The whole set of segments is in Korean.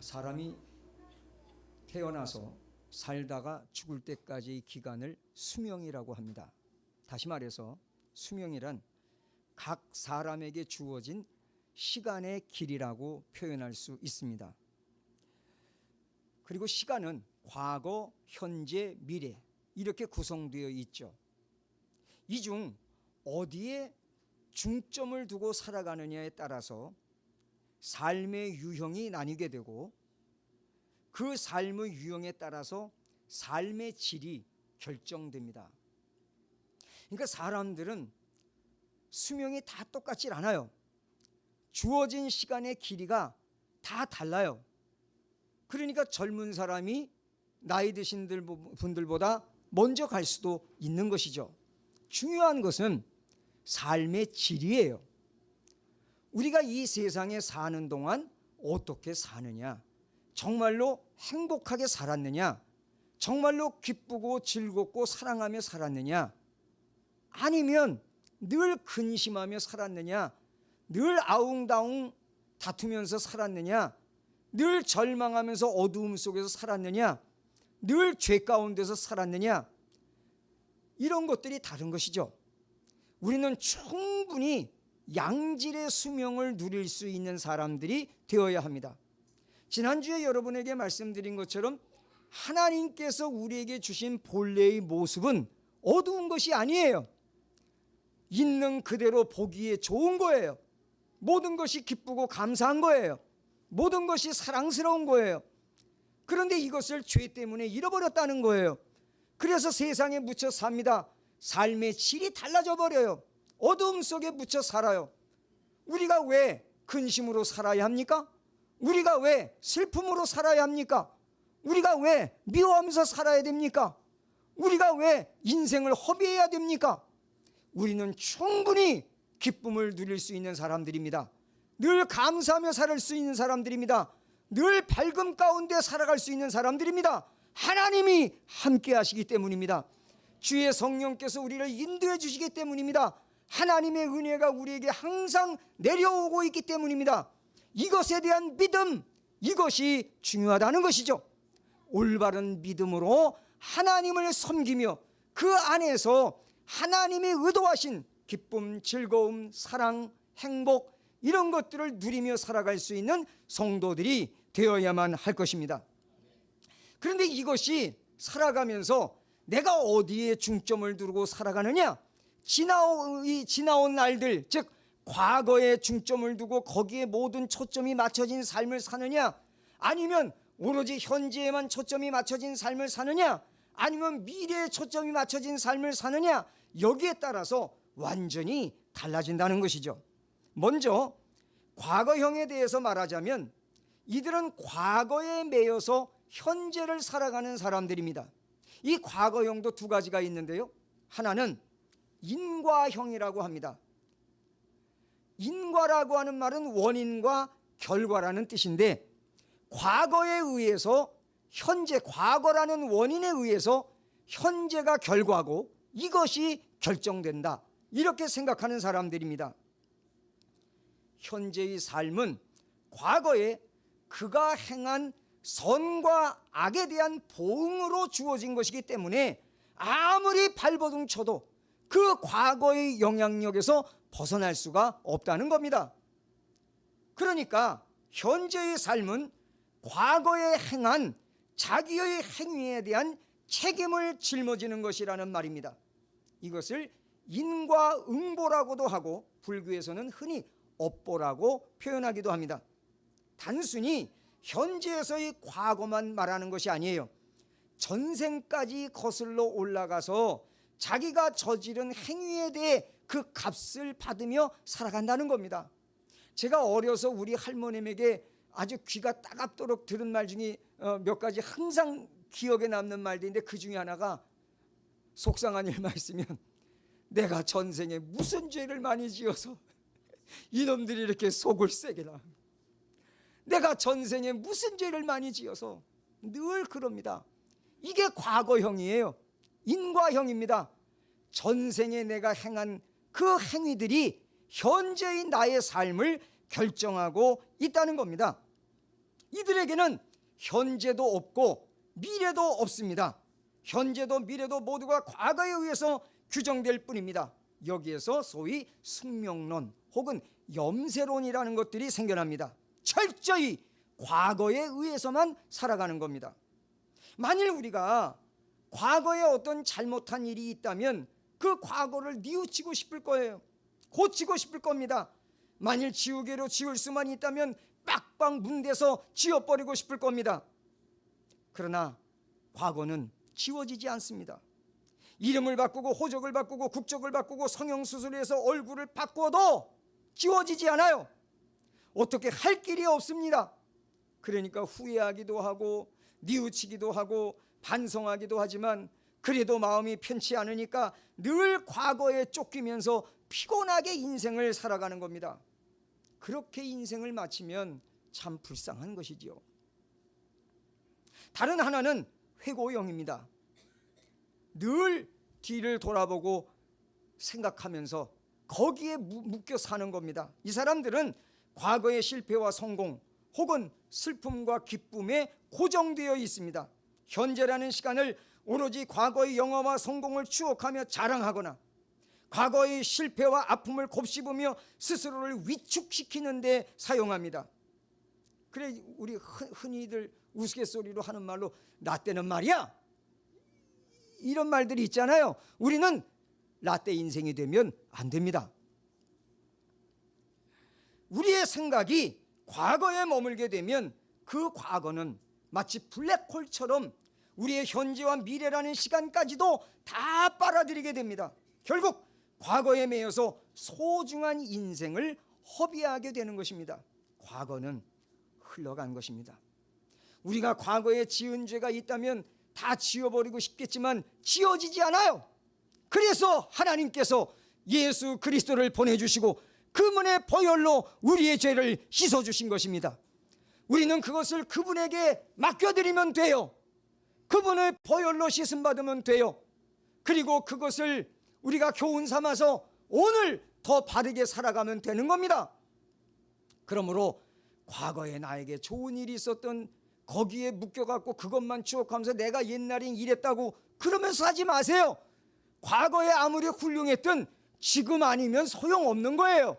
사람이 태어나서 살다가 죽을 때까지의 기간을 수명이라고 합니다. 다시 말해서 수명이란 각 사람에게 주어진 시간의 길이라고 표현할 수 있습니다. 그리고 시간은 과거, 현재, 미래 이렇게 구성되어 있죠. 이 중 어디에 중점을 두고 살아가느냐에 따라서 삶의 유형이 나뉘게 되고 그 삶의 유형에 따라서 삶의 질이 결정됩니다. 그러니까 사람들은 수명이 다 똑같질 않아요. 주어진 시간의 길이가 다 달라요. 그러니까 젊은 사람이 나이 드신 분들보다 먼저 갈 수도 있는 것이죠. 중요한 것은 삶의 질이에요. 우리가 이 세상에 사는 동안 어떻게 사느냐, 정말로 행복하게 살았느냐, 정말로 기쁘고 즐겁고 사랑하며 살았느냐, 아니면 늘 근심하며 살았느냐, 늘 아웅다웅 다투면서 살았느냐, 늘 절망하면서 어두움 속에서 살았느냐, 늘 죄 가운데서 살았느냐, 이런 것들이 다른 것이죠. 우리는 충분히 양질의 수명을 누릴 수 있는 사람들이 되어야 합니다. 지난주에 여러분에게 말씀드린 것처럼 하나님께서 우리에게 주신 본래의 모습은 어두운 것이 아니에요. 있는 그대로 보기에 좋은 거예요. 모든 것이 기쁘고 감사한 거예요. 모든 것이 사랑스러운 거예요. 그런데 이것을 죄 때문에 잃어버렸다는 거예요. 그래서 세상에 묻혀 삽니다. 삶의 질이 달라져 버려요. 어두움 속에 묻혀 살아요. 우리가 왜 근심으로 살아야 합니까? 우리가 왜 슬픔으로 살아야 합니까? 우리가 왜 미워하면서 살아야 됩니까? 우리가 왜 인생을 허비해야 됩니까? 우리는 충분히 기쁨을 누릴 수 있는 사람들입니다. 늘 감사하며 살 수 있는 사람들입니다. 늘 밝음 가운데 살아갈 수 있는 사람들입니다. 하나님이 함께 하시기 때문입니다. 주의 성령께서 우리를 인도해 주시기 때문입니다. 하나님의 은혜가 우리에게 항상 내려오고 있기 때문입니다. 이것에 대한 믿음, 이것이 중요하다는 것이죠. 올바른 믿음으로 하나님을 섬기며 그 안에서 하나님이 의도하신 기쁨, 즐거움, 사랑, 행복 이런 것들을 누리며 살아갈 수 있는 성도들이 되어야만 할 것입니다. 그런데 이것이 살아가면서 내가 어디에 중점을 두고 살아가느냐, 지나온 날들, 즉 과거에 중점을 두고 거기에 모든 초점이 맞춰진 삶을 사느냐, 아니면 오로지 현재에만 초점이 맞춰진 삶을 사느냐, 아니면 미래에 초점이 맞춰진 삶을 사느냐, 여기에 따라서 완전히 달라진다는 것이죠. 먼저 과거형에 대해서 말하자면 이들은 과거에 매여서 현재를 살아가는 사람들입니다. 이 과거형도 두 가지가 있는데요. 하나는 인과형이라고 합니다. 인과라고 하는 말은 원인과 결과라는 뜻인데, 과거에 의해서 현재, 과거라는 원인에 의해서 현재가 결과고 이것이 결정된다, 이렇게 생각하는 사람들입니다. 현재의 삶은 과거에 그가 행한 선과 악에 대한 보응으로 주어진 것이기 때문에 아무리 발버둥 쳐도 그 과거의 영향력에서 벗어날 수가 없다는 겁니다. 그러니까 현재의 삶은 과거에 행한 자기의 행위에 대한 책임을 짊어지는 것이라는 말입니다. 이것을 인과응보라고도 하고 불교에서는 흔히 업보라고 표현하기도 합니다. 단순히 현재에서의 과거만 말하는 것이 아니에요. 전생까지 거슬러 올라가서 자기가 저지른 행위에 대해 그 값을 받으며 살아간다는 겁니다. 제가 어려서 우리 할머님에게 아주 귀가 따갑도록 들은 말 중에 몇 가지 항상 기억에 남는 말들인데, 그 중에 하나가 속상한 일만 있으면 내가 전생에 무슨 죄를 많이 지어서 이놈들이 이렇게 속을 세게 나, 내가 전생에 무슨 죄를 많이 지어서, 늘 그럽니다. 이게 과거형이에요. 인과형입니다. 전생에 내가 행한 그 행위들이 현재의 나의 삶을 결정하고 있다는 겁니다. 이들에게는 현재도 없고 미래도 없습니다. 현재도 미래도 모두가 과거에 의해서 규정될 뿐입니다. 여기에서 소위 숙명론 혹은 염세론이라는 것들이 생겨납니다. 철저히 과거에 의해서만 살아가는 겁니다. 만일 우리가 과거에 어떤 잘못한 일이 있다면 그 과거를 뉘우치고 싶을 거예요. 고치고 싶을 겁니다. 만일 지우개로 지울 수만 있다면 빡빡 문대서 지워버리고 싶을 겁니다. 그러나 과거는 지워지지 않습니다. 이름을 바꾸고 호적을 바꾸고 국적을 바꾸고 성형수술해서 얼굴을 바꿔도 지워지지 않아요. 어떻게 할 길이 없습니다. 그러니까 후회하기도 하고 뉘우치기도 하고 반성하기도 하지만 그래도 마음이 편치 않으니까 늘 과거에 쫓기면서 피곤하게 인생을 살아가는 겁니다. 그렇게 인생을 마치면 참 불쌍한 것이지요. 다른 하나는 회고형입니다. 늘 뒤를 돌아보고 생각하면서 거기에 묶여 사는 겁니다. 이 사람들은 과거의 실패와 성공 혹은 슬픔과 기쁨에 고정되어 있습니다. 현재라는 시간을 오로지 과거의 영화와 성공을 추억하며 자랑하거나 과거의 실패와 아픔을 곱씹으며 스스로를 위축시키는 데 사용합니다. 그래 우리 흔히들 우스갯소리로 하는 말로 라떼는 말이야 이런 말들이 있잖아요. 우리는 라떼 인생이 되면 안 됩니다. 우리의 생각이 과거에 머물게 되면 그 과거는 마치 블랙홀처럼 우리의 현재와 미래라는 시간까지도 다 빨아들이게 됩니다. 결국 과거에 매여서 소중한 인생을 허비하게 되는 것입니다. 과거는 흘러간 것입니다. 우리가 과거에 지은 죄가 있다면 다 지워버리고 싶겠지만 지워지지 않아요. 그래서 하나님께서 예수 그리스도를 보내주시고 그분의 보혈로 우리의 죄를 씻어주신 것입니다. 우리는 그것을 그분에게 맡겨드리면 돼요. 그분의 보혈로 씻음받으면 돼요. 그리고 그것을 우리가 교훈 삼아서 오늘 더 바르게 살아가면 되는 겁니다. 그러므로 과거에 나에게 좋은 일이 있었던 거기에 묶여갖고 그것만 추억하면서 내가 옛날엔 이랬다고 그러면서 하지 마세요. 과거에 아무리 훌륭했든 지금 아니면 소용없는 거예요.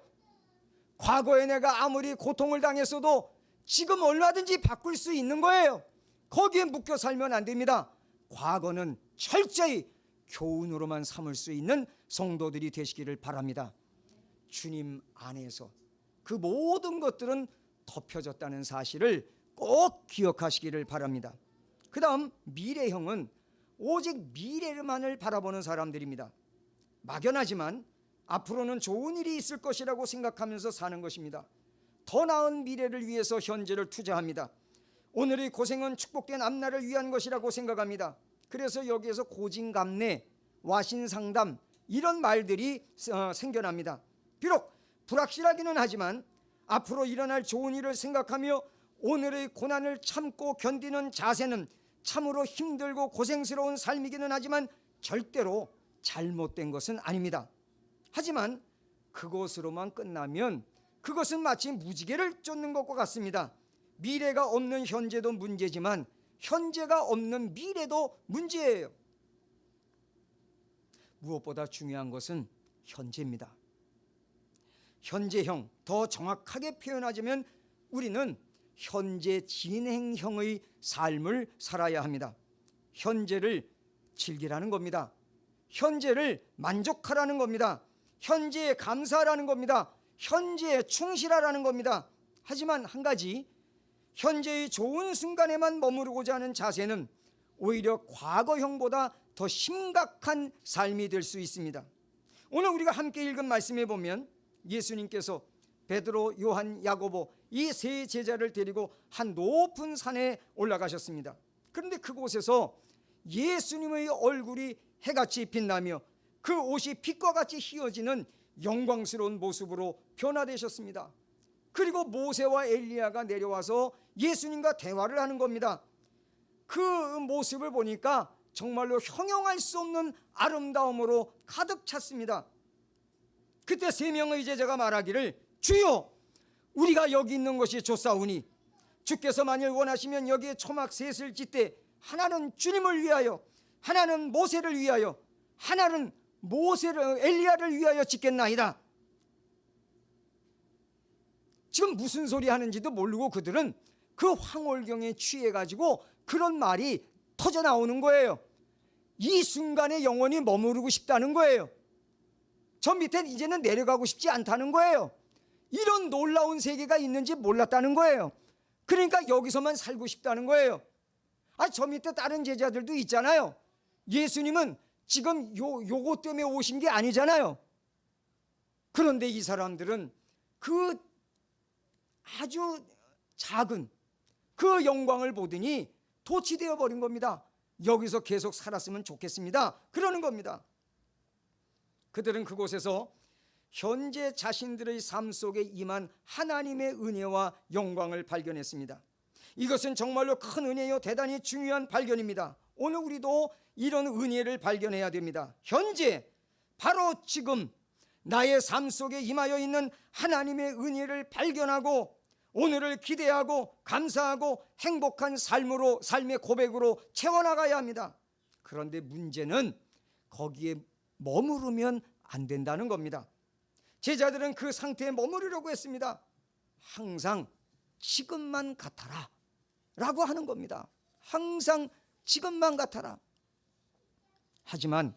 과거에 내가 아무리 고통을 당했어도 지금 얼마든지 바꿀 수 있는 거예요. 거기에 묶여 살면 안 됩니다. 과거는 철저히 교훈으로만 삼을 수 있는 성도들이 되시기를 바랍니다. 주님 안에서 그 모든 것들은 덮여졌다는 사실을 꼭 기억하시기를 바랍니다. 그 다음 미래형은 오직 미래만을 바라보는 사람들입니다. 막연하지만 앞으로는 좋은 일이 있을 것이라고 생각하면서 사는 것입니다. 더 나은 미래를 위해서 현재를 투자합니다. 오늘의 고생은 축복된 앞날을 위한 것이라고 생각합니다. 그래서 여기에서 고진감래, 와신상담 이런 말들이 생겨납니다. 비록 불확실하기는 하지만 앞으로 일어날 좋은 일을 생각하며 오늘의 고난을 참고 견디는 자세는 참으로 힘들고 고생스러운 삶이기는 하지만 절대로 잘못된 것은 아닙니다. 하지만 그것으로만 끝나면 그것은 마치 무지개를 쫓는 것과 같습니다. 미래가 없는 현재도 문제지만 현재가 없는 미래도 문제예요. 무엇보다 중요한 것은 현재입니다. 현재형, 더 정확하게 표현하자면 우리는 현재 진행형의 삶을 살아야 합니다. 현재를 즐기라는 겁니다. 현재를 만족하라는 겁니다. 현재에 감사하라는 겁니다. 현재에 충실하라는 겁니다. 하지만 한 가지, 현재의 좋은 순간에만 머무르고자 하는 자세는 오히려 과거형보다 더 심각한 삶이 될 수 있습니다. 오늘 우리가 함께 읽은 말씀에 보면 예수님께서 베드로, 요한, 야고보 이 세 제자를 데리고 한 높은 산에 올라가셨습니다. 그런데 그곳에서 예수님의 얼굴이 해같이 빛나며 그 옷이 빛과 같이 휘어지는 영광스러운 모습으로 변화되셨습니다. 그리고 모세와 엘리야가 내려와서 예수님과 대화를 하는 겁니다. 그 모습을 보니까 정말로 형용할 수 없는 아름다움으로 가득 찼습니다. 그때 세 명의 제자가 말하기를 주여 우리가 여기 있는 것이 좋사오니 주께서 만일 원하시면 여기에 초막 셋을 짓되 하나는 주님을 위하여, 하나는 모세를 위하여, 하나는 엘리야를 위하여 짓겠나이다. 지금 무슨 소리 하는지도 모르고 그들은 그 황홀경에 취해가지고 그런 말이 터져 나오는 거예요. 이 순간에 영원히 머무르고 싶다는 거예요. 저 밑에 이제는 내려가고 싶지 않다는 거예요. 이런 놀라운 세계가 있는지 몰랐다는 거예요. 그러니까 여기서만 살고 싶다는 거예요. 저 밑에 다른 제자들도 있잖아요. 예수님은 지금 요거 때문에 오신 게 아니잖아요. 그런데 이 사람들은 그 아주 작은 그 영광을 보더니 도취되어 버린 겁니다. 여기서 계속 살았으면 좋겠습니다. 그러는 겁니다. 그들은 그곳에서 현재 자신들의 삶 속에 임한 하나님의 은혜와 영광을 발견했습니다. 이것은 정말로 큰 은혜요, 대단히 중요한 발견입니다. 오늘 우리도 이런 은혜를 발견해야 됩니다. 현재 바로 지금 나의 삶 속에 임하여 있는 하나님의 은혜를 발견하고 오늘을 기대하고 감사하고 행복한 삶의 고백으로 채워나가야 합니다. 그런데 문제는 거기에 머무르면 안 된다는 겁니다. 제자들은 그 상태에 머무르려고 했습니다. 항상 지금만 같아라 라고 하는 겁니다. 항상 지금만 같아라. 하지만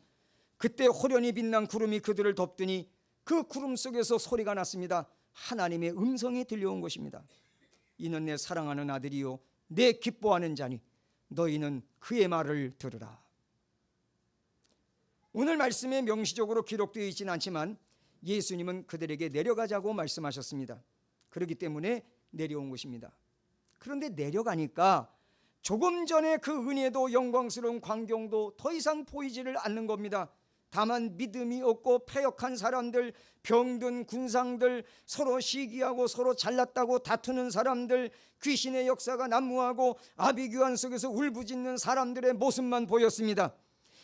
그때 호련히 빛난 구름이 그들을 덮더니 그 구름 속에서 소리가 났습니다. 하나님의 음성이 들려온 것입니다. 이는 내 사랑하는 아들이요 내 기뻐하는 자니 너희는 그의 말을 들으라. 오늘 말씀에 명시적으로 기록되어 있지는 않지만 예수님은 그들에게 내려가자고 말씀하셨습니다. 그렇기 때문에 내려온 것입니다. 그런데 내려가니까 조금 전에 그 은혜도 영광스러운 광경도 더 이상 보이지를 않는 겁니다. 다만 믿음이 없고 패역한 사람들, 병든 군상들, 서로 시기하고 서로 잘났다고 다투는 사람들, 귀신의 역사가 난무하고 아비규환 속에서 울부짖는 사람들의 모습만 보였습니다.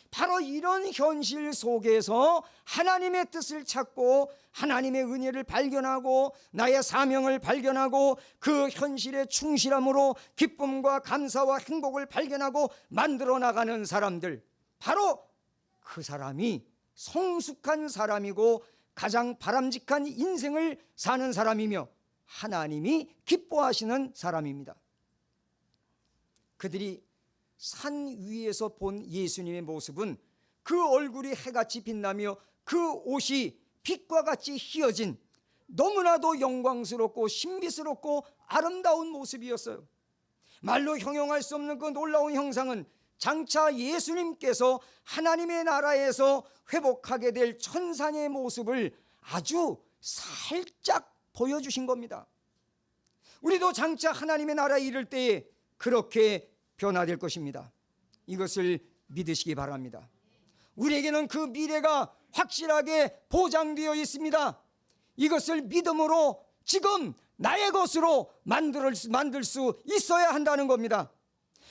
바로 이런 현실 속에서 하나님의 뜻을 찾고 하나님의 은혜를 발견하고 나의 사명을 발견하고 그 현실에 충실함으로 기쁨과 감사와 행복을 발견하고 만들어 나가는 사람들, 바로 그 사람이 성숙한 사람이고 가장 바람직한 인생을 사는 사람이며 하나님이 기뻐하시는 사람입니다. 그들이 산 위에서 본 예수님의 모습은 그 얼굴이 해같이 빛나며 그 옷이 빛과 같이 희어진 너무나도 영광스럽고 신비스럽고 아름다운 모습이었어요. 말로 형용할 수 없는 그 놀라운 형상은 장차 예수님께서 하나님의 나라에서 회복하게 될 천상의 모습을 아주 살짝 보여주신 겁니다. 우리도 장차 하나님의 나라에 이를 때에 그렇게 변화될 것입니다. 이것을 믿으시기 바랍니다. 우리에게는 그 미래가 확실하게 보장되어 있습니다. 이것을 믿음으로 지금 나의 것으로 만들 수 있어야 한다는 겁니다.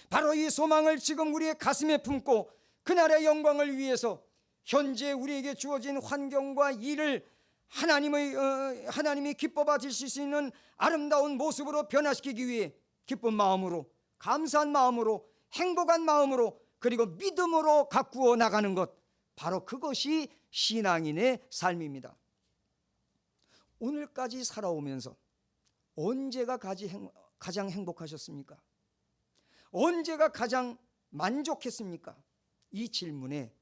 바로 이 소망을 지금 우리의 가슴에 품고 그날의 영광을 위해서 현재 우리에게 주어진 환경과 일을 하나님이 기뻐 받으실 수 있는 아름다운 모습으로 변화시키기 위해 기쁜 마음으로, 감사한 마음으로, 행복한 마음으로, 그리고 믿음으로 가꾸어 나가는 것, 바로 그것이 신앙인의 삶입니다. 오늘까지 살아오면서 언제가 가장 행복하셨습니까? 언제가 가장 만족했습니까? 이 질문에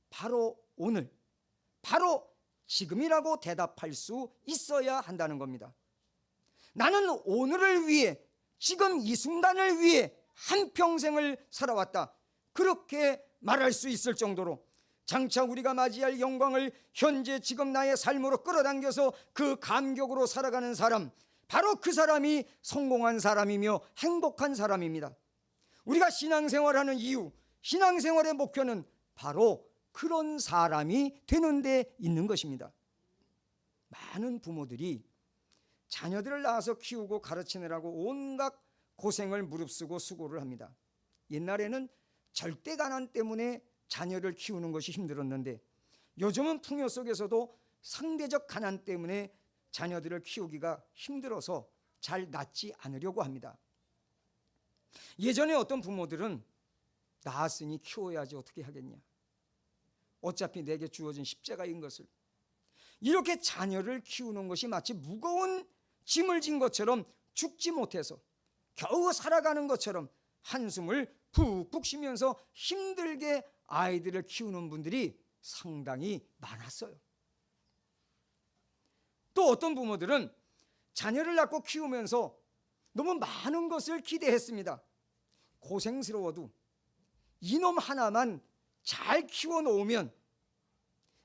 바로 오늘, 바로 지금이라고 대답할 수 있어야 한다는 겁니다. 나는 오늘을 위해, 지금 이 순간을 위해 한평생을 살아왔다, 그렇게 말할 수 있을 정도로 장차 우리가 맞이할 영광을 현재 지금 나의 삶으로 끌어당겨서 그 감격으로 살아가는 사람, 바로 그 사람이 성공한 사람이며 행복한 사람입니다. 우리가 신앙생활하는 이유, 신앙생활의 목표는 바로 그런 사람이 되는 데 있는 것입니다. 많은 부모들이 자녀들을 낳아서 키우고 가르치느라고 온갖 고생을 무릅쓰고 수고를 합니다. 옛날에는 절대 가난 때문에 자녀를 키우는 것이 힘들었는데 요즘은 풍요 속에서도 상대적 가난 때문에 자녀들을 키우기가 힘들어서 잘 낳지 않으려고 합니다. 예전에 어떤 부모들은 낳았으니 키워야지 어떻게 하겠냐, 어차피 내게 주어진 십자가인 것을, 이렇게 자녀를 키우는 것이 마치 무거운 짐을 진 것처럼 죽지 못해서 겨우 살아가는 것처럼 한숨을 푹푹 쉬면서 힘들게 아이들을 키우는 분들이 상당히 많았어요. 또 어떤 부모들은 자녀를 낳고 키우면서 너무 많은 것을 기대했습니다. 고생스러워도 이놈 하나만 잘 키워놓으면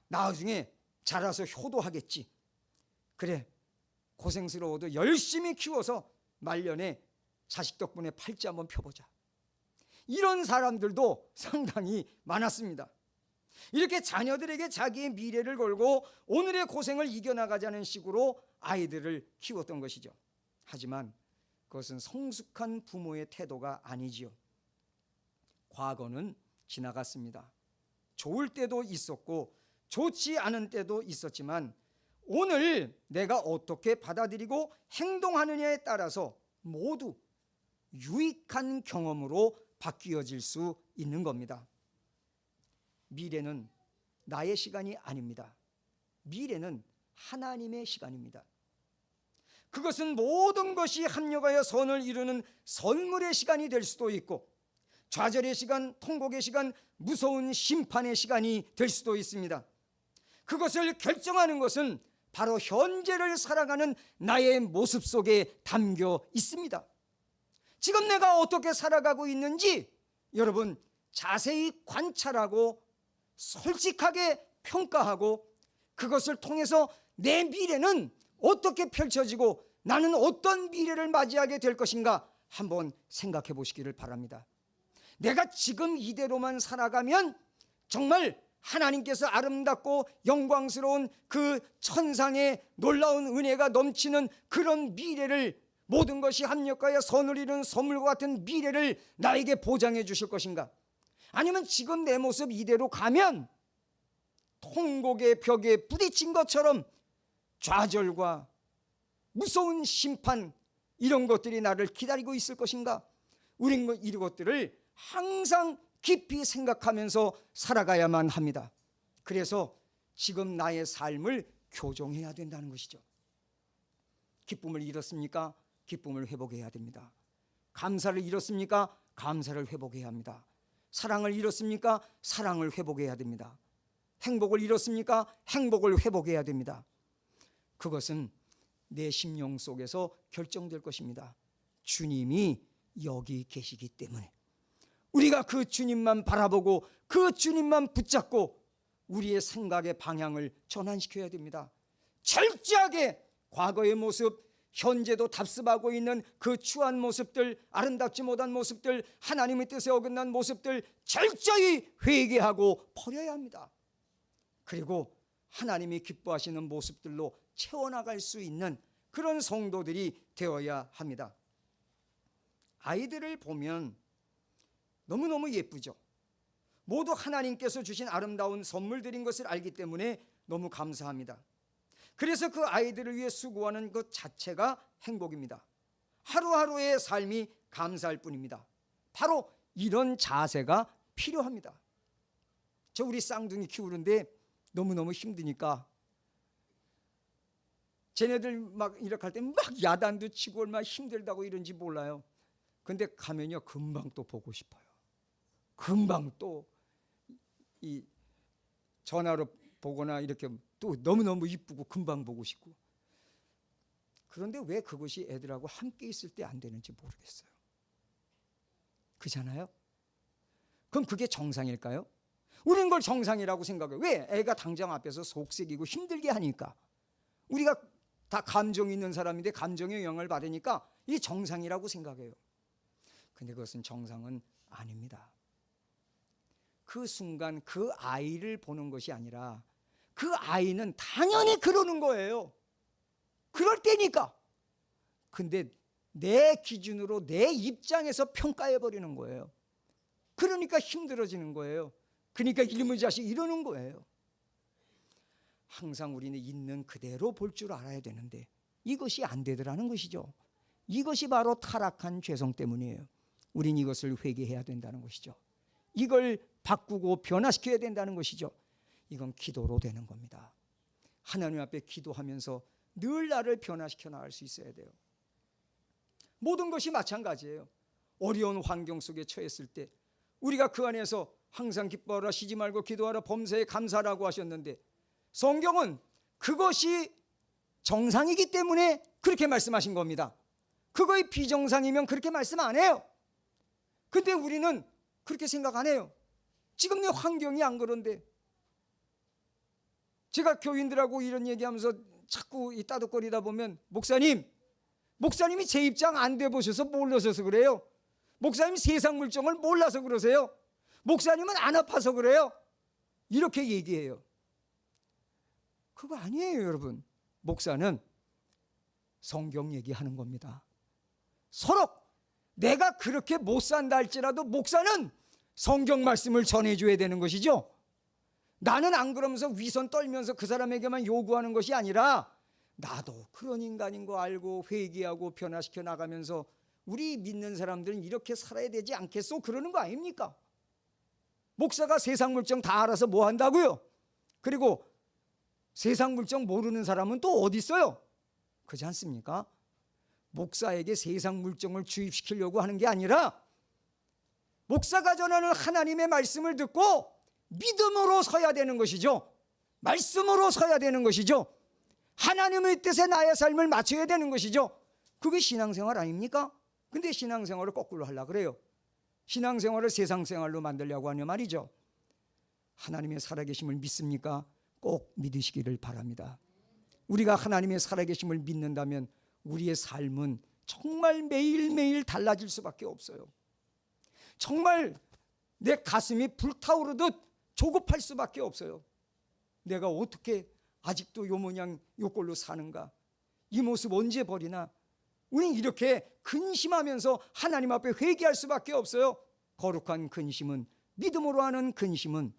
나중에 자라서 효도하겠지. 그래, 고생스러워도 열심히 키워서 말년에 자식 덕분에 팔찌 한번 펴보자. 이런 사람들도 상당히 많았습니다. 이렇게 자녀들에게 자기의 미래를 걸고 오늘의 고생을 이겨나가자는 식으로 아이들을 키웠던 것이죠. 하지만 그것은 성숙한 부모의 태도가 아니지요. 과거는 지나갔습니다. 좋을 때도 있었고 좋지 않은 때도 있었지만 오늘 내가 어떻게 받아들이고 행동하느냐에 따라서 모두 유익한 경험으로 바뀌어질 수 있는 겁니다. 미래는 나의 시간이 아닙니다. 미래는 하나님의 시간입니다. 그것은 모든 것이 합력하여 선을 이루는 선물의 시간이 될 수도 있고 좌절의 시간, 통곡의 시간, 무서운 심판의 시간이 될 수도 있습니다. 그것을 결정하는 것은 바로 현재를 살아가는 나의 모습 속에 담겨 있습니다. 지금 내가 어떻게 살아가고 있는지 여러분 자세히 관찰하고 솔직하게 평가하고 그것을 통해서 내 미래는 어떻게 펼쳐지고 나는 어떤 미래를 맞이하게 될 것인가 한번 생각해 보시기를 바랍니다. 내가 지금 이대로만 살아가면 정말 하나님께서 아름답고 영광스러운 그 천상의 놀라운 은혜가 넘치는 그런 미래를, 모든 것이 합력하여 선을 이루는 선물과 같은 미래를 나에게 보장해 주실 것인가? 아니면 지금 내 모습 이대로 가면 통곡의 벽에 부딪힌 것처럼 좌절과 무서운 심판, 이런 것들이 나를 기다리고 있을 것인가? 우리는 이런 것들을 항상 깊이 생각하면서 살아가야만 합니다. 그래서 지금 나의 삶을 교정해야 된다는 것이죠. 기쁨을 잃었습니까? 기쁨을 회복해야 됩니다. 감사를 잃었습니까? 감사를 회복해야 합니다. 사랑을 잃었습니까? 사랑을 회복해야 됩니다. 행복을 잃었습니까? 행복을 회복해야 됩니다. 그것은 내 심령 속에서 결정될 것입니다. 주님이 여기 계시기 때문에 우리가 그 주님만 바라보고 그 주님만 붙잡고 우리의 생각의 방향을 전환시켜야 됩니다. 철저하게 과거의 모습, 현재도 답습하고 있는 그 추한 모습들, 아름답지 못한 모습들, 하나님의 뜻에 어긋난 모습들 철저히 회개하고 버려야 합니다. 그리고 하나님이 기뻐하시는 모습들로 채워나갈 수 있는 그런 성도들이 되어야 합니다. 아이들을 보면 너무너무 예쁘죠. 모두 하나님께서 주신 아름다운 선물들인 것을 알기 때문에 너무 감사합니다. 그래서 그 아이들을 위해 수고하는 것 자체가 행복입니다. 하루하루의 삶이 감사할 뿐입니다. 바로 이런 자세가 필요합니다. 저 우리 쌍둥이 키우는데 너무너무 힘드니까 쟤네들 막 이렇게 할 때 막 야단도 치고 얼마나 힘들다고 이런지 몰라요. 근데 가면요 금방 또 보고 싶어요. 금방 또 이 전화로 보거나 이렇게 또 너무너무 이쁘고 금방 보고 싶고. 그런데 왜 그것이 애들하고 함께 있을 때 안 되는지 모르겠어요. 그잖아요? 그럼 그게 정상일까요? 우리는 그걸 정상이라고 생각해요. 왜? 애가 당장 앞에서 속색이고 힘들게 하니까. 우리가 다 감정이 있는 사람인데 감정의 영향을 받으니까 이게 정상이라고 생각해요. 근데 그것은 정상은 아닙니다. 그 순간 그 아이를 보는 것이 아니라 그 아이는 당연히 그러는 거예요. 그럴 때니까. 근데 내 기준으로 내 입장에서 평가해 버리는 거예요. 그러니까 힘들어지는 거예요. 그러니까 이놈의 자식 이러는 거예요. 항상 우리는 있는 그대로 볼 줄 알아야 되는데 이것이 안 되더라는 것이죠. 이것이 바로 타락한 죄성 때문이에요. 우린 이것을 회개해야 된다는 것이죠. 이걸 바꾸고 변화시켜야 된다는 것이죠. 이건 기도로 되는 겁니다. 하나님 앞에 기도하면서 늘 나를 변화시켜 나갈 수 있어야 돼요. 모든 것이 마찬가지예요. 어려운 환경 속에 처했을 때 우리가 그 안에서 항상 기뻐하라, 쉬지 말고 기도하라, 범사에 감사라고 하셨는데, 성경은 그것이 정상이기 때문에 그렇게 말씀하신 겁니다. 그거의 비정상이면 그렇게 말씀 안 해요. 근데 우리는 그렇게 생각 안 해요. 지금 내 환경이 안 그런데. 제가 교인들하고 이런 얘기하면서 자꾸 따득거리다 보면, 목사님이 제 입장 안 돼 보셔서 몰라서 그래요. 목사님 세상 물정을 몰라서 그러세요. 목사님은 안 아파서 그래요. 이렇게 얘기해요. 그거 아니에요, 여러분. 목사는 성경 얘기하는 겁니다. 서로 내가 그렇게 못 산다 할지라도 목사는 성경 말씀을 전해줘야 되는 것이죠. 나는 안 그러면서 위선 떨면서 그 사람에게만 요구하는 것이 아니라, 나도 그런 인간인 거 알고 회개하고 변화시켜 나가면서 우리 믿는 사람들은 이렇게 살아야 되지 않겠소? 그러는 거 아닙니까? 목사가 세상 물정 다 알아서 뭐 한다고요? 그리고 세상 물정 모르는 사람은 또 어디 있어요? 그렇지 않습니까? 목사에게 세상 물정을 주입시키려고 하는 게 아니라, 목사가 전하는 하나님의 말씀을 듣고 믿음으로 서야 되는 것이죠. 말씀으로 서야 되는 것이죠. 하나님의 뜻에 나의 삶을 맞춰야 되는 것이죠. 그게 신앙생활 아닙니까? 근데 신앙생활을 거꾸로 하려고 그래요. 신앙생활을 세상생활로 만들려고 하냐 말이죠. 하나님의 살아계심을 믿습니까? 꼭 믿으시기를 바랍니다. 우리가 하나님의 살아계심을 믿는다면 우리의 삶은 정말 매일매일 달라질 수밖에 없어요. 정말 내 가슴이 불타오르듯 조급할 수밖에 없어요. 내가 어떻게 아직도 요 모양 요 꼴로 사는가? 이 모습 언제 버리나? 우린 이렇게 근심하면서 하나님 앞에 회개할 수밖에 없어요. 거룩한 근심은, 믿음으로 하는 근심은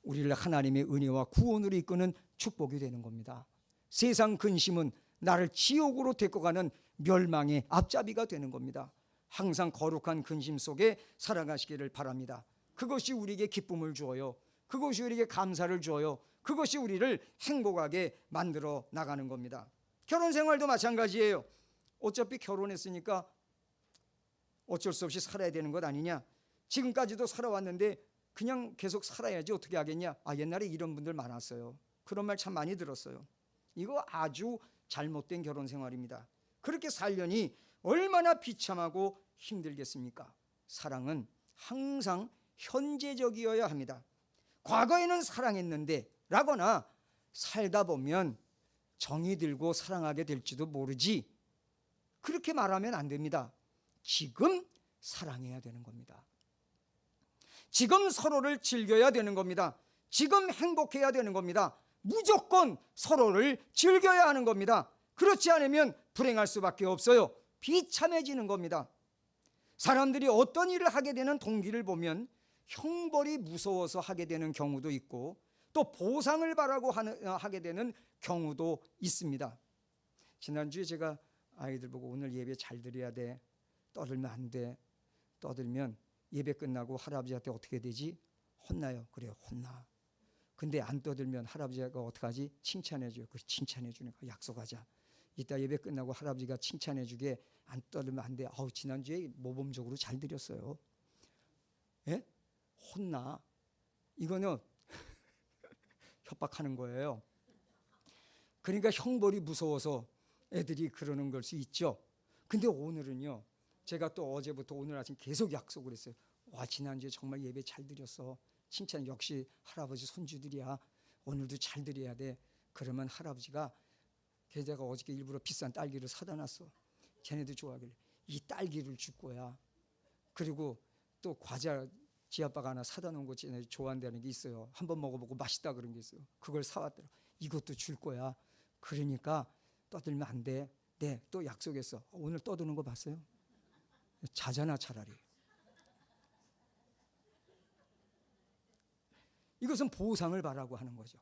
우리를 하나님의 은혜와 구원으로 이끄는 축복이 되는 겁니다. 세상 근심은 나를 지옥으로 데리고 가는 멸망의 앞잡이가 되는 겁니다. 항상 거룩한 근심 속에 살아가시기를 바랍니다. 그것이 우리에게 기쁨을 주어요. 그것이 우리에게 감사를 주어요. 그것이 우리를 행복하게 만들어 나가는 겁니다. 결혼 생활도 마찬가지예요. 어차피 결혼했으니까 어쩔 수 없이 살아야 되는 것 아니냐. 지금까지도 살아왔는데 그냥 계속 살아야지 어떻게 하겠냐. 옛날에 이런 분들 많았어요. 그런 말 참 많이 들었어요. 이거 아주 잘못된 결혼 생활입니다. 그렇게 살려니 얼마나 비참하고 힘들겠습니까? 사랑은 항상 현재적이어야 합니다. 과거에는 사랑했는데 라거나 살다 보면 정이 들고 사랑하게 될지도 모르지, 그렇게 말하면 안 됩니다. 지금 사랑해야 되는 겁니다. 지금 서로를 즐겨야 되는 겁니다. 지금 행복해야 되는 겁니다. 무조건 서로를 즐겨야 하는 겁니다. 그렇지 않으면 불행할 수밖에 없어요. 비참해지는 겁니다. 사람들이 어떤 일을 하게 되는 동기를 보면 형벌이 무서워서 하게 되는 경우도 있고, 또 보상을 바라고 하게 되는 경우도 있습니다. 지난주에 제가 아이들 보고 오늘 예배 잘 드려야 돼, 떠들면 안 돼, 떠들면 예배 끝나고 할아버지한테 어떻게 되지? 혼나요. 그래요, 혼나. 근데 안 떠들면 할아버지가 어떡하지? 칭찬해줘요. 그 칭찬해주니까 약속하자. 이따 예배 끝나고 할아버지가 칭찬해주게 안 떠들면 안 돼. 지난주에 모범적으로 잘 드렸어요. 예? 혼나. 이거는 협박하는 거예요. 그러니까 형벌이 무서워서 애들이 그러는 걸 수 있죠. 근데 오늘은요, 제가 또 어제부터 오늘 아침 계속 약속을 했어요. 지난주에 정말 예배 잘 드렸어. 칭찬, 역시 할아버지 손주들이야. 오늘도 잘 드려야 돼. 그러면 할아버지가, 걔네가 어저께 일부러 비싼 딸기를 사다 놨어. 걔네들 좋아하길래 이 딸기를 줄 거야. 그리고 또 과자 지 아빠가 하나 사다 놓은 거 쟤네 좋아한다는 게 있어요. 한번 먹어보고 맛있다 그런 게 있어요. 그걸 사왔더라. 이것도 줄 거야. 그러니까 떠들면 안 돼. 네, 또 약속했어. 오늘 떠드는 거 봤어요? 자잖아 차라리. 이것은 보상을 바라고 하는 거죠.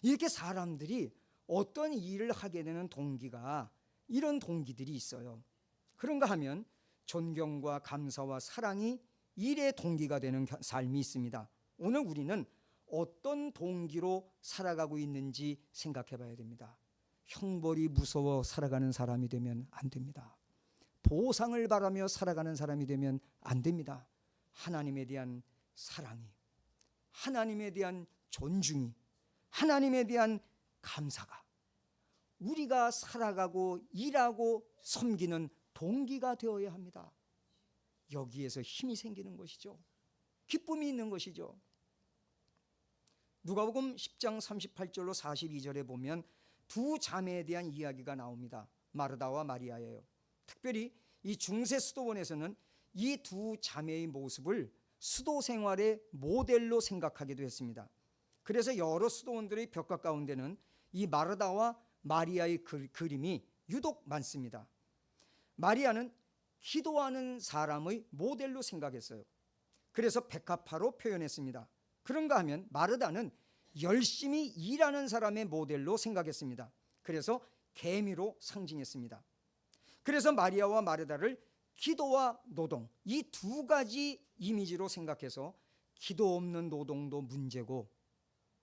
이렇게 사람들이 어떤 일을 하게 되는 동기가, 이런 동기들이 있어요. 그런가 하면 존경과 감사와 사랑이 일의 동기가 되는 삶이 있습니다. 오늘 우리는 어떤 동기로 살아가고 있는지 생각해 봐야 됩니다. 형벌이 무서워 살아가는 사람이 되면 안 됩니다. 보상을 바라며 살아가는 사람이 되면 안 됩니다. 하나님에 대한 사랑이, 하나님에 대한 존중이, 하나님에 대한 감사가 우리가 살아가고 일하고 섬기는 동기가 되어야 합니다. 여기에서 힘이 생기는 것이죠. 기쁨이 있는 것이죠. 누가복음 10장 38절로 42절에 보면 두 자매에 대한 이야기가 나옵니다. 마르다와 마리아예요. 특별히 이 중세 수도원에서는 이 두 자매의 모습을 수도 생활의 모델로 생각하기도 했습니다. 그래서 여러 수도원들의 벽화 가운데는 이 마르다와 마리아의 그림이 유독 많습니다. 마리아는 기도하는 사람의 모델로 생각했어요. 그래서 백합화로 표현했습니다. 그런가 하면 마르다는 열심히 일하는 사람의 모델로 생각했습니다. 그래서 개미로 상징했습니다. 그래서 마리아와 마르다를 기도와 노동, 이 두 가지 이미지로 생각해서 기도 없는 노동도 문제고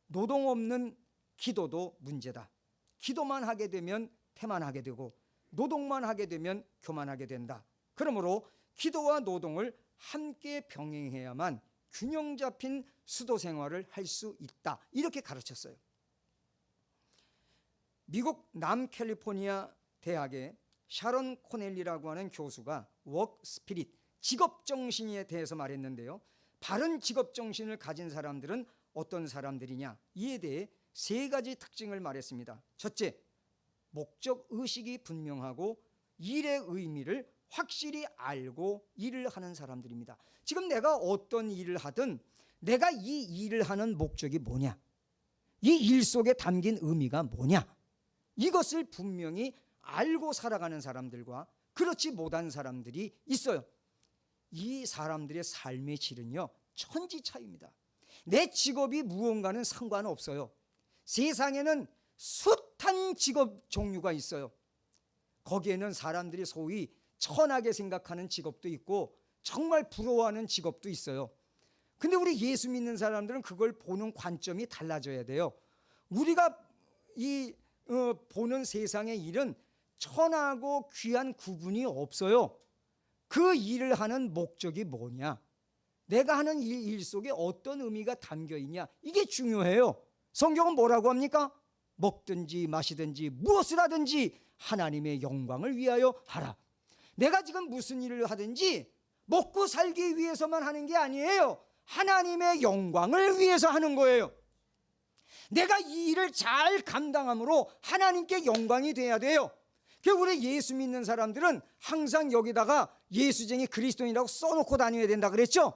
노동 없는 기도도 문제다. 기도만 하게 되면 태만하게 되고 노동만 하게 되면 교만하게 된다. 그러므로 기도와 노동을 함께 병행해야만 균형 잡힌 수도 생활을 할 수 있다. 이렇게 가르쳤어요. 미국 남캘리포니아 대학의 샤론 코넬리라고 하는 교수가 워크 스피릿, 직업 정신에 대해서 말했는데요. 바른 직업 정신을 가진 사람들은 어떤 사람들이냐? 이에 대해 세 가지 특징을 말했습니다. 첫째, 목적 의식이 분명하고 일의 의미를 확실히 알고 일을 하는 사람들입니다. 지금 내가 어떤 일을 하든 내가 이 일을 하는 목적이 뭐냐? 이 일 속에 담긴 의미가 뭐냐? 이것을 분명히 알고 살아가는 사람들과 그렇지 못한 사람들이 있어요. 이 사람들의 삶의 질은요, 천지 차이입니다. 내 직업이 무언가는 상관없어요. 세상에는 숱한 직업 종류가 있어요. 거기에는 사람들이 소위 천하게 생각하는 직업도 있고 정말 부러워하는 직업도 있어요. 근데 우리 예수 믿는 사람들은 그걸 보는 관점이 달라져야 돼요. 우리가 보는 세상의 일은 천하고 귀한 구분이 없어요. 그 일을 하는 목적이 뭐냐? 내가 하는 일 속에 어떤 의미가 담겨 있냐? 이게 중요해요. 성경은 뭐라고 합니까? 먹든지 마시든지 무엇을 하든지 하나님의 영광을 위하여 하라. 내가 지금 무슨 일을 하든지 먹고 살기 위해서만 하는 게 아니에요. 하나님의 영광을 위해서 하는 거예요. 내가 이 일을 잘 감당함으로 하나님께 영광이 돼야 돼요. 우리 예수 믿는 사람들은 항상 여기다가 예수쟁이 그리스도인이라고 써놓고 다녀야 된다 그랬죠?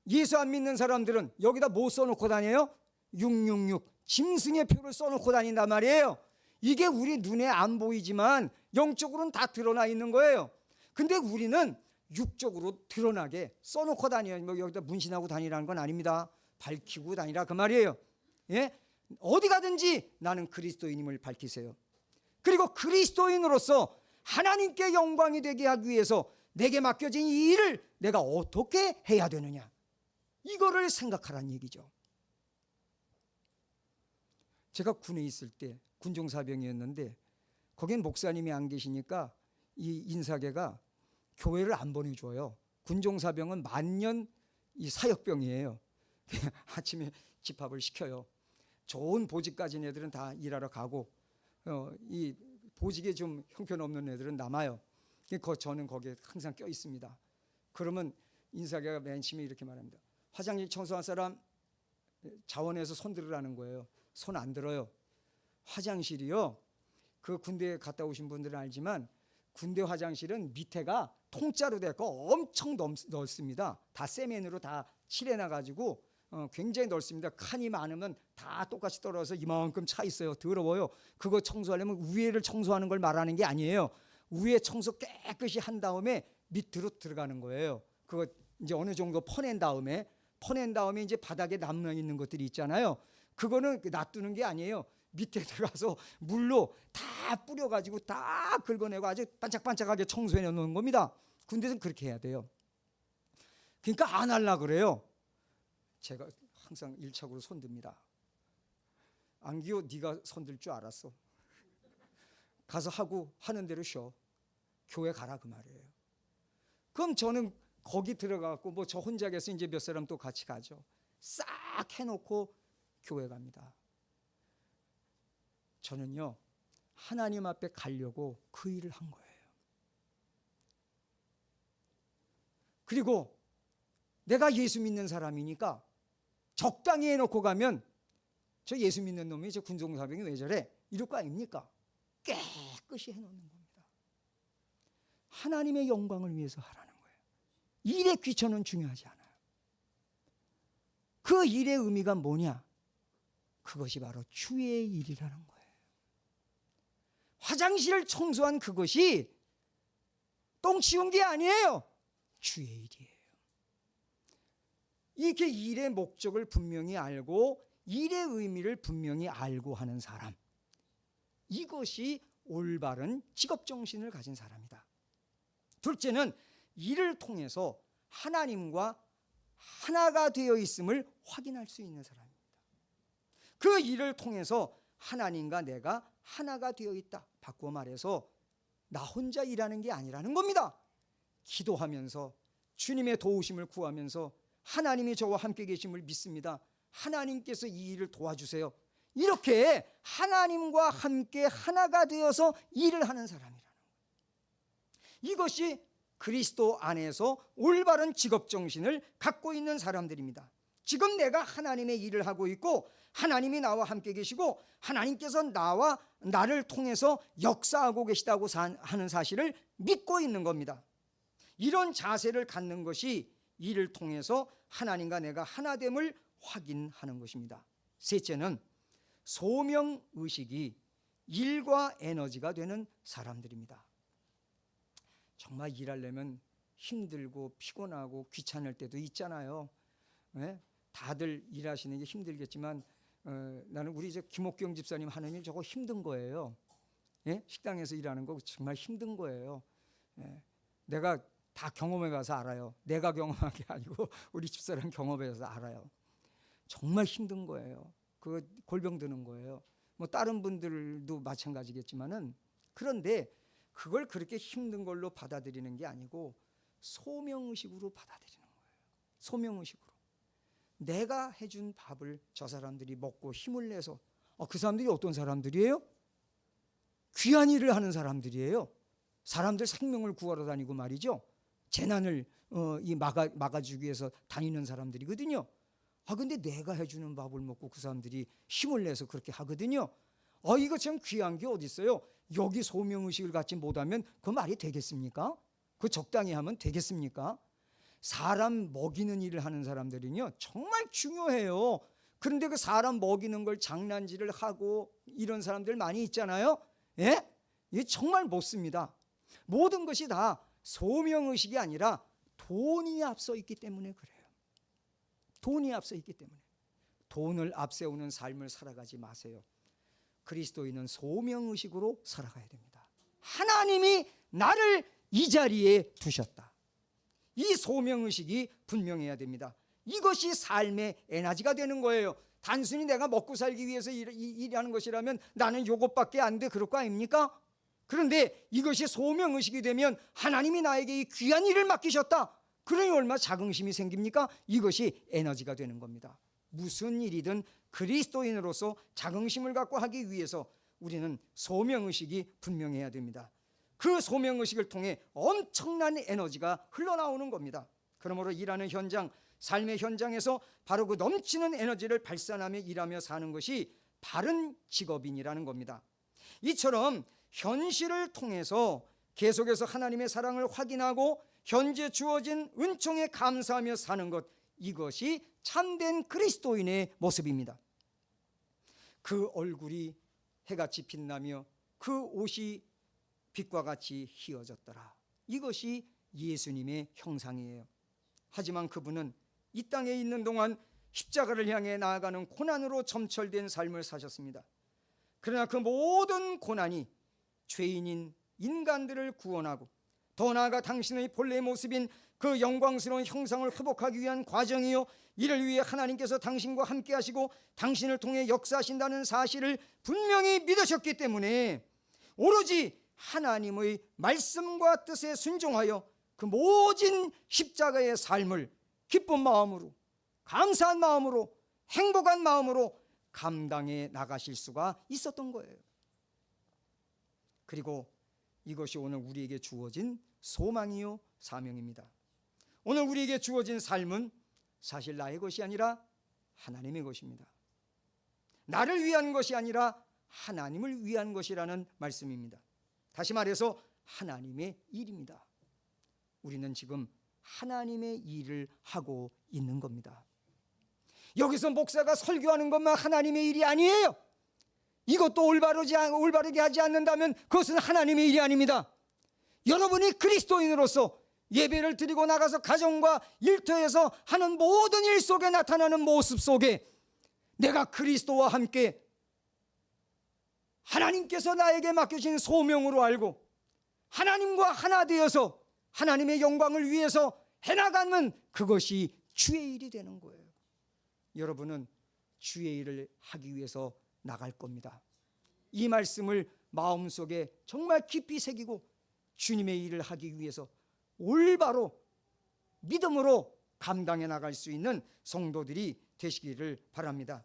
예수 안 믿는 사람들은 여기다 뭐 써놓고 다녀요? 666 짐승의 표를 써놓고 다닌단 말이에요. 이게 우리 눈에 안 보이지만 영적으로는 다 드러나 있는 거예요. 근데 우리는 육적으로 드러나게 써놓고 다녀요. 뭐 여기다 문신하고 다니라는 건 아닙니다. 밝히고 다니라 그 말이에요. 예? 어디 가든지 나는 그리스도인임을 밝히세요. 그리고 그리스도인으로서 하나님께 영광이 되게 하기 위해서 내게 맡겨진 이 일을 내가 어떻게 해야 되느냐, 이거를 생각하라는 얘기죠. 제가 군에 있을 때 군종사병이었는데 거긴 목사님이 안 계시니까 이 인사계가 교회를 안 보내줘요. 군종사병은 만년 이 사역병이에요. 아침에 집합을 시켜요. 좋은 보직 가진 애들은 다 일하러 가고 이 보직에 좀 형편없는 애들은 남아요. 저는 거기에 항상 껴 있습니다. 그러면 인사계가 맨 처음에 이렇게 말합니다. 화장실 청소한 사람 자원해서 손 들으라는 거예요. 손 안 들어요. 화장실이요, 그 군대에 갔다 오신 분들은 알지만 군대 화장실은 밑에가 통짜로 되고 엄청 넓습니다. 다 세면으로 다 칠해놔가지고 굉장히 넓습니다. 칸이 많으면 다 똑같이 떨어져서 이만큼 차 있어요. 더러워요. 그거 청소하려면 위에를 청소하는 걸 말하는 게 아니에요. 위에 청소 깨끗이 한 다음에 밑으로 들어가는 거예요. 그거 이제 어느 정도 퍼낸 다음에 이제 바닥에 남아 있는 것들이 있잖아요. 그거는 놔두는 게 아니에요. 밑에 들어가서 물로 다 뿌려가지고 다 긁어내고 아주 반짝반짝하게 청소해 놓는 겁니다. 군대에서는 그렇게 해야 돼요. 그러니까 안 하려고 그래요. 제가 항상 1차적으로 손듭니다. 안기호, 네가 손들 줄 알았어. 가서 하고 하는 대로 쉬어. 교회 가라 그 말이에요. 그럼 저는 거기 들어가고 뭐 저 혼자 계서 이제 몇 사람 또 같이 가죠. 싹 해놓고 교회 갑니다. 저는요, 하나님 앞에 가려고 그 일을 한 거예요. 그리고 내가 예수 믿는 사람이니까 적당히 해놓고 가면 저 예수 믿는 놈이 저 군종사병이 왜 저래? 이럴 거 아닙니까? 깨끗이 해놓는 겁니다. 하나님의 영광을 위해서 하라는 거예요. 일의 귀천은 중요하지 않아요. 그 일의 의미가 뭐냐? 그것이 바로 주의 일이라는 거예요. 화장실을 청소한 그것이 똥 치운 게 아니에요. 주의 일이에요. 이렇게 일의 목적을 분명히 알고 일의 의미를 분명히 알고 하는 사람, 이것이 올바른 직업정신을 가진 사람이다. 둘째는 일을 통해서 하나님과 하나가 되어 있음을 확인할 수 있는 사람입니다. 그 일을 통해서 하나님과 내가 하나가 되어 있다. 바꾸어 말해서 나 혼자 일하는 게 아니라는 겁니다. 기도하면서 주님의 도우심을 구하면서 하나님이 저와 함께 계심을 믿습니다. 하나님께서 이 일을 도와주세요. 이렇게 하나님과 함께 하나가 되어서 일을 하는 사람이라는 거예요. 이것이 그리스도 안에서 올바른 직업정신을 갖고 있는 사람들입니다. 지금 내가 하나님의 일을 하고 있고 하나님이 나와 함께 계시고 하나님께서 나를 통해서 역사하고 계시다고 하는 사실을 믿고 있는 겁니다. 이런 자세를 갖는 것이 일을 통해서 하나님과 내가 하나됨을 확인하는 것입니다. 셋째는 소명의식이 일과 에너지가 되는 사람들입니다. 정말 일하려면 힘들고 피곤하고 귀찮을 때도 있잖아요. 네? 다들 일하시는 게 힘들겠지만 나는 우리 김옥경 집사님 하는 일 저거 힘든 거예요. 예? 식당에서 일하는 거 정말 힘든 거예요. 예? 내가 다 경험해봐서 알아요. 내가 경험한 게 아니고 우리 집사람 경험해서 알아요. 정말 힘든 거예요. 그 골병 드는 거예요. 뭐 다른 분들도 마찬가지겠지만은, 그런데 그걸 그렇게 힘든 걸로 받아들이는 게 아니고 소명의식으로 받아들이는 거예요. 소명의식으로. 내가 해준 밥을 저 사람들이 먹고 힘을 내서, 그 사람들이 어떤 사람들이에요? 귀한 일을 하는 사람들이에요. 사람들 생명을 구하러 다니고 말이죠. 재난을 막아주기 위해서 다니는 사람들이거든요. 근데 내가 해주는 밥을 먹고 그 사람들이 힘을 내서 그렇게 하거든요. 이거 참 귀한 게 어디 있어요? 여기 소명의식을 갖지 못하면 그 말이 되겠습니까? 그 적당히 하면 되겠습니까? 사람 먹이는 일을 하는 사람들은요 정말 중요해요. 그런데 그 사람 먹이는 걸 장난질을 하고 이런 사람들 많이 있잖아요. 예? 이게 정말 못 씁니다. 모든 것이 다 소명의식이 아니라 돈이 앞서 있기 때문에 그래요. 돈이 앞서 있기 때문에. 돈을 앞세우는 삶을 살아가지 마세요. 그리스도인은 소명의식으로 살아가야 됩니다. 하나님이 나를 이 자리에 두셨다. 이 소명의식이 분명해야 됩니다. 이것이 삶의 에너지가 되는 거예요. 단순히 내가 먹고 살기 위해서 일하는 것이라면 나는 요것밖에 안 돼, 그럴 거 아닙니까? 그런데 이것이 소명의식이 되면 하나님이 나에게 이 귀한 일을 맡기셨다. 그러니 얼마나 자긍심이 생깁니까? 이것이 에너지가 되는 겁니다. 무슨 일이든 그리스도인으로서 자긍심을 갖고 하기 위해서 우리는 소명의식이 분명해야 됩니다. 그 소명의식을 통해 엄청난 에너지가 흘러나오는 겁니다. 그러므로 일하는 현장, 삶의 현장에서 바로 그 넘치는 에너지를 발산하며 일하며 사는 것이 바른 직업인이라는 겁니다. 이처럼 현실을 통해서 계속해서 하나님의 사랑을 확인하고 현재 주어진 은총에 감사하며 사는 것, 이것이 참된 그리스도인의 모습입니다. 그 얼굴이 해같이 빛나며 그 옷이 빛과 같이 희어졌더라. 이것이 예수님의 형상이에요. 하지만 그분은 이 땅에 있는 동안 십자가를 향해 나아가는 고난으로 점철된 삶을 사셨습니다. 그러나 그 모든 고난이 죄인인 인간들을 구원하고 더 나아가 당신의 본래의 모습인 그 영광스러운 형상을 회복하기 위한 과정이요, 이를 위해 하나님께서 당신과 함께 하시고 당신을 통해 역사하신다는 사실을 분명히 믿으셨기 때문에 오로지 하나님의 말씀과 뜻에 순종하여 그 모진 십자가의 삶을 기쁜 마음으로, 감사한 마음으로, 행복한 마음으로 감당해 나가실 수가 있었던 거예요. 그리고 이것이 오늘 우리에게 주어진 소망이요 사명입니다. 오늘 우리에게 주어진 삶은 사실 나의 것이 아니라 하나님의 것입니다. 나를 위한 것이 아니라 하나님을 위한 것이라는 말씀입니다. 다시 말해서 하나님의 일입니다. 우리는 지금 하나님의 일을 하고 있는 겁니다. 여기서 목사가 설교하는 것만 하나님의 일이 아니에요. 이것도 올바르게 하지 않는다면 그것은 하나님의 일이 아닙니다. 여러분이 그리스도인으로서 예배를 드리고 나가서 가정과 일터에서 하는 모든 일 속에 나타나는 모습 속에 내가 그리스도와 함께 하나님께서 나에게 맡겨진 소명으로 알고 하나님과 하나 되어서 하나님의 영광을 위해서 해나가면 그것이 주의 일이 되는 거예요. 여러분은 주의 일을 하기 위해서 나갈 겁니다. 이 말씀을 마음속에 정말 깊이 새기고 주님의 일을 하기 위해서 올바로 믿음으로 감당해 나갈 수 있는 성도들이 되시기를 바랍니다.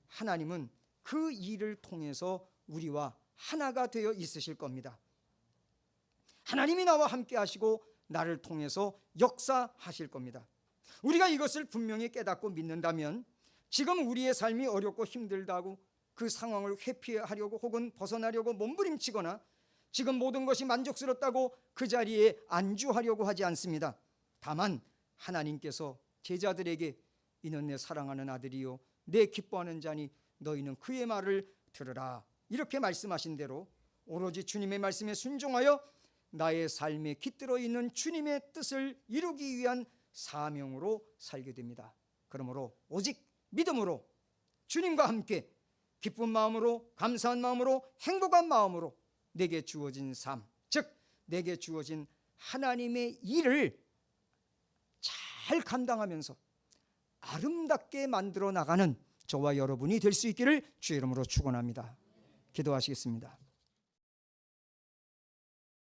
하나님은 그 일을 통해서 우리와 하나가 되어 있으실 겁니다. 하나님이 나와 함께 하시고 나를 통해서 역사하실 겁니다. 우리가 이것을 분명히 깨닫고 믿는다면 지금 우리의 삶이 어렵고 힘들다고 그 상황을 회피하려고 혹은 벗어나려고 몸부림치거나 지금 모든 것이 만족스럽다고 그 자리에 안주하려고 하지 않습니다. 다만 하나님께서 제자들에게 이는 내 사랑하는 아들이요 내 기뻐하는 자니 너희는 그의 말을 들으라 이렇게 말씀하신 대로 오로지 주님의 말씀에 순종하여 나의 삶에 깃들어 있는 주님의 뜻을 이루기 위한 사명으로 살게 됩니다. 그러므로 오직 믿음으로 주님과 함께 기쁜 마음으로, 감사한 마음으로, 행복한 마음으로 내게 주어진 삶, 즉 내게 주어진 하나님의 일을 잘 감당하면서 아름답게 만들어 나가는 저와 여러분이 될 수 있기를 주의 이름으로 축원합니다. 기도하시겠습니다.